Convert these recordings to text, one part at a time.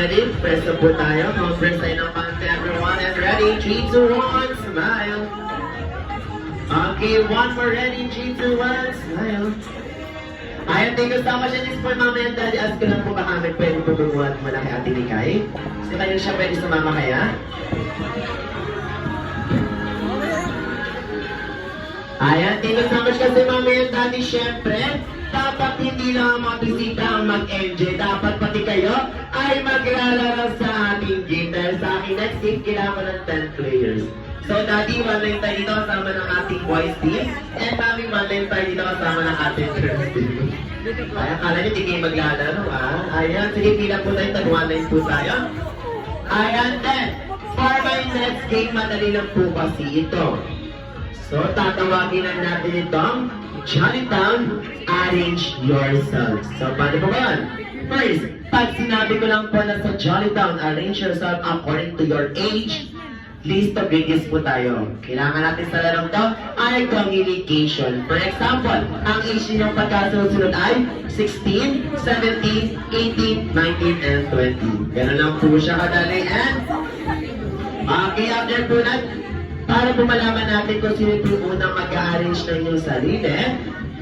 ready? Press na po tayo. Conference tayo ng pante, everyone. And ready? 3, 2, 1, smile. Okay, one more ready. 3, 2, 1, smile. Ayan, thank you so much. And this for Mama and Daddy, ask ko lang po ba kami pwede po bumuhat mo na kay Ate Nikay? So kayo siya pwede sumama kaya? Ayan, thank you so much kasi Mama and Daddy, syempre, dapat hindi lang ang mga bisita ang mag-enjoy. Dapat pati kayo ay maglalaro sa ating game. Dahil sa akin, next game, kailangan ko ng 10 players. So, Daddy, one line tayo dito kasama ng ating boys team. And Mami, one line tayo dito kasama ng ating girls team. Ay, akala niyo, hindi kayo maglalaro, ah. Ayan, sige, pila po tayo, tag-one line po tayo. Ayan, then, for my next game, madali lang po kasi ito. So, tatawagin lang natin itong Johnnytown, Arrange Yourself. So, paano po ba yan? First, pag sinabi ko lang po na sa Johnnytown, Arrange Yourself according to your age, list of videos po tayo. Kailangan natin sa larong to ay communication. For example, ang age ninyong pagkasunod-sunod ay 16, 17, 18, 19, and 20. Ganun lang po siya kadali. And, okay, after po para po malaman natin kung sino po unang mag-arrange ng inyong sarili,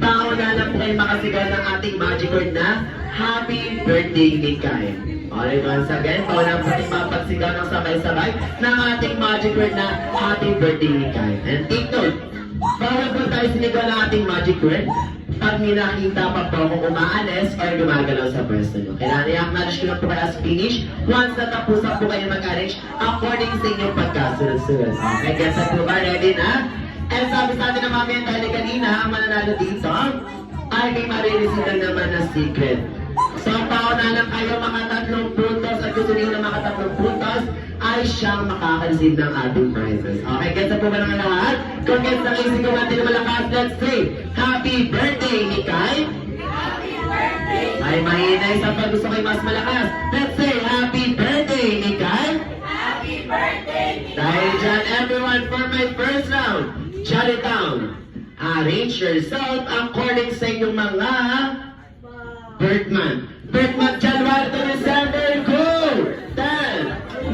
pauna na po kayo makasigaw ng ating magic word na Happy Birthday, Nikay. Alright, once again, pauna po kayo mapagsigaw ng sabay-sabay ng ating magic word na Happy Birthday, Nikay. And take note, pauna po tayo sinigaw ng ating magic word pag minakita pa po kung umaalis or gumagalaw sa pwesto nyo. Kailangan i-acknowledge ko lang po kayo as finish once natapusan po kayo mag-arrange according sa inyong pagkasunod-sunod. Okay, guys, po ba? Ready na? And sabi sa atin ng Mami and Daddy kanina, ang mananalo dito ay may marireceive lang naman na secret. So, pauna lang kayo mga 3 puntos at gusto niyo ng mga 3 puntos ay siyang makaka-receive ng ating prizes. Okay, gets na po ba ng lahat? Kung gets na isip ko natin na malakas, let's say, Happy Birthday, Nikay! Happy birthday! Ay, mahinay sa pag gusto kayo mas malakas. Let's say, Happy Birthday, Nikay! Happy birthday! Dahil dyan, everyone, for my first round, Johnnytown, arrange yourself according sa inyong mga Birthman. Birthman, January to December, go! 10, 9,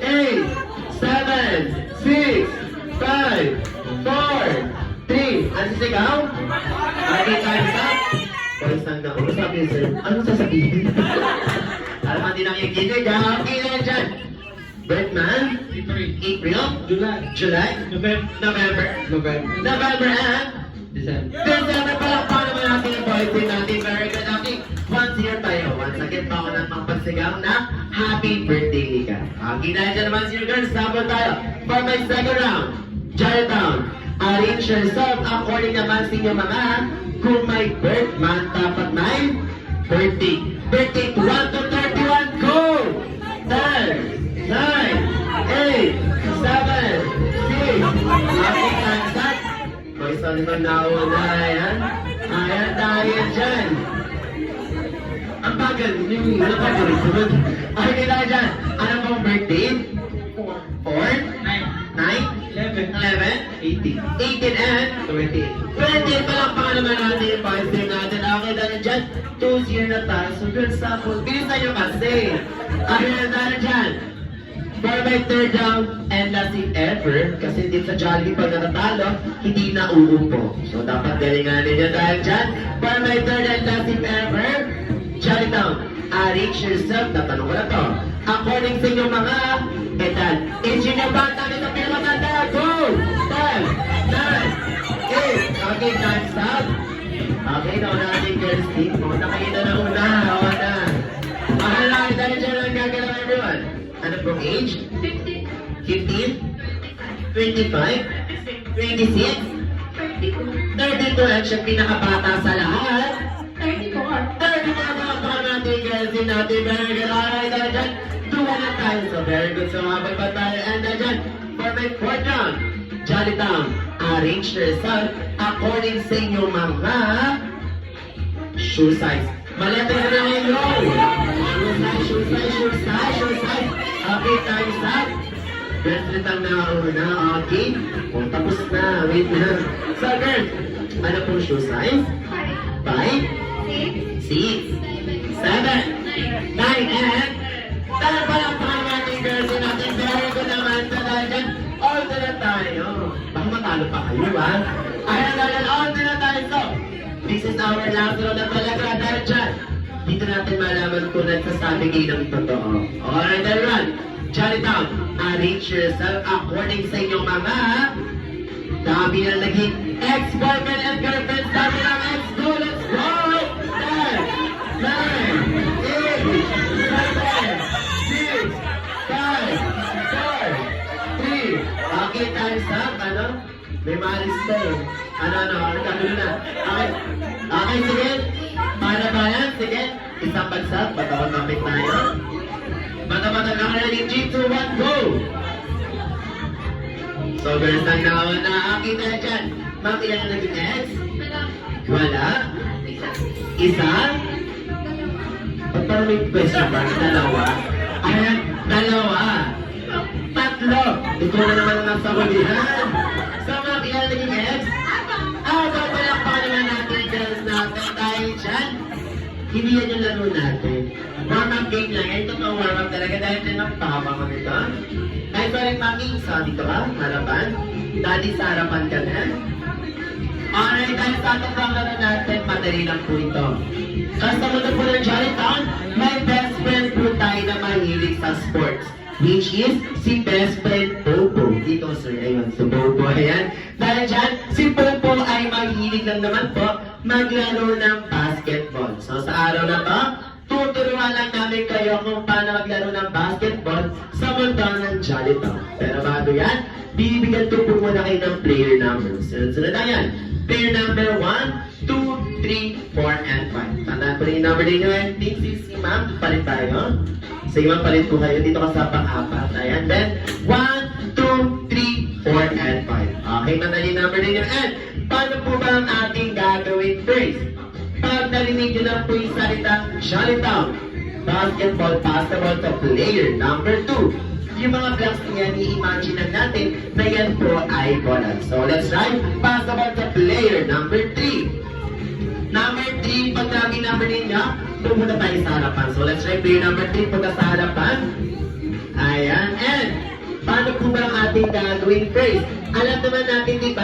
8, 7, 6, 5, 4, 3. Ano sigaw? Okay, time's up. Boys, hanggang ulo sabi sir. Anong sasabihin? Alam mo, hindi nang yung ginig, ha? Okay na dyan. Birthman? April? July? November and? December pala, paano naman natin yung boyfriend natin? Very good, natin. Once here tayo. Once again, pa ako ng pagpagsigaw na Happy Birthday, Nika. Okay, dahil dyan naman sino girls, sabon tayo. For my second round, Johnnytown, arrange yourself according naman sa inyo mga kung may birth month, dapat may birthday. Birthday 1 to 31, go! 10, 9, 8, 7, 6, okay, time's up. May isa naman nauna, ayan. Ayan tayo dyan. Ang bagal, yung wala pa rin sunod. Okay tayo dyan. Ano pong birthday? 4, 9, 11, 18 and 28 pa lang pa naman natin yung birthday natin. Okay tayo dyan. 2-0 na tayo. So good stuff. Bilisan nyo kasi. Okay na tayo dyan. For my third round and last if ever, kasi dito sa Jollibee pag natatalo, hindi na uupo. So dapat galingan ninyo dahil dyan. For my third and last if ever, Johnnytown, arrange yourself, natanong ko na to. According sa inyong mga edad, age nyo ba? Tabi sa pinamaganda, go! 10, 9, 8, okay, time's up. Okay, nauna natin girls team. Nauna kayo na nauna, nauna. Mahala, dahil dyan lang gagalaw everyone. Ano pong age? 15, 15? 25? 26? 32, 32 at siya pinakabata sa lahat. 34, 30 mga baka natin, girls din natin. Very good. Alright, dahil dyan, duwa na tayo. So, very good. So, habang pa tayo. And dyan, for my fourth round, Johnnytown, arrange yourself according sa inyong mga shoe size. Maleta na lang yung roll. Shoe size. Okay, time's up. Best litang na una. Okay. O, tapos na. Wait na. So, girls, ano pong shoe size? 5, 6, 7, 9, and Dahil pala pa ang ating girls natin, very good naman sa dahil dyan, all to na tayo. Baka matalo pa kayo, ha? Ayan, dahil all to na tayo. So, this is our last round na talaga dahil dyan. Dito natin malaman kung nagsasabi kayo ng totoo. Alright, everyone. Jot it down. Arrange yourself according sa inyong mga dami na naging ex-boyfriend and girlfriend. Dami ng ex-go. Let's go! 10, 9, 8, 7, 6, 5, 4, 3. Okay, time's up. Ano? May maalis na eh. Ano? Kagulo na. Okay. Okay, sige. Para ba yan? Sige. Isang bagsak. Batawan mapit tayo. Bata-bata na ready. 3, 2, 1, go! So, girls, nakakita na dyan. Ma'am, ilan na naging ex? Wala? Isa? Ba't parang may question mark? Dalawa? Ayan, dalawa. Tatlo. Ito na naman ang nasa hulihan. So, ma'am, ilan na naging ex? Babalak pa naman natin, girls natin. Dahil dyan, hindi yan yung laro natin. Warm-up game lang. Ito ang warm-up talaga dahil din ang pahaba ko nito. Ay, sorry, Mami. So, dito ka, harapan. Daddy, sa harapan ka na. Alright, dahil sa atong laro natin, madali lang po ito. Kasi sa mundo po ng Jollitown, may best friend po tayo na mahilig sa sports. Which is si best friend Popo. Dito, sir. Ayun, si Popo. Ayan. Dahil dyan, si Popo ay mahilig lang naman po maglaro ng basketball. So, sa araw na to, tuturuan lang namin kayo kung paano maglaro ng basketball sa mundo ng Jollitown. Pero bago yan, bibigyan ko po muna kayo ng player numbers. Sunod-sunod na yan. Player number 1, 2, 3, 4, and 5. Tandaan po rin yung number ninyo. And think si ma'am, palit tayo. Sige ma'am, palit po kayo. Dito ka sa pang-apat. Ayan. Then, 1, 2, 3, 4, and 5. Okay, madali number ninyo. And, paano po ba ang ating gagawin first? Pag narinig nyo lang po yung salitang Jollitown, basketball, basketball to player number 2. Yung mga blanks na yan, i-imagine lang natin na yan po ay bola. So, let's try. Basketball to player number 3. Number 3, pag naging number ninyo, pumunta tayo sa harapan. So, let's try player number 3, punta sa harapan. Ayan. And, paano po ba ang ating gagawin first? Alam naman natin, di ba?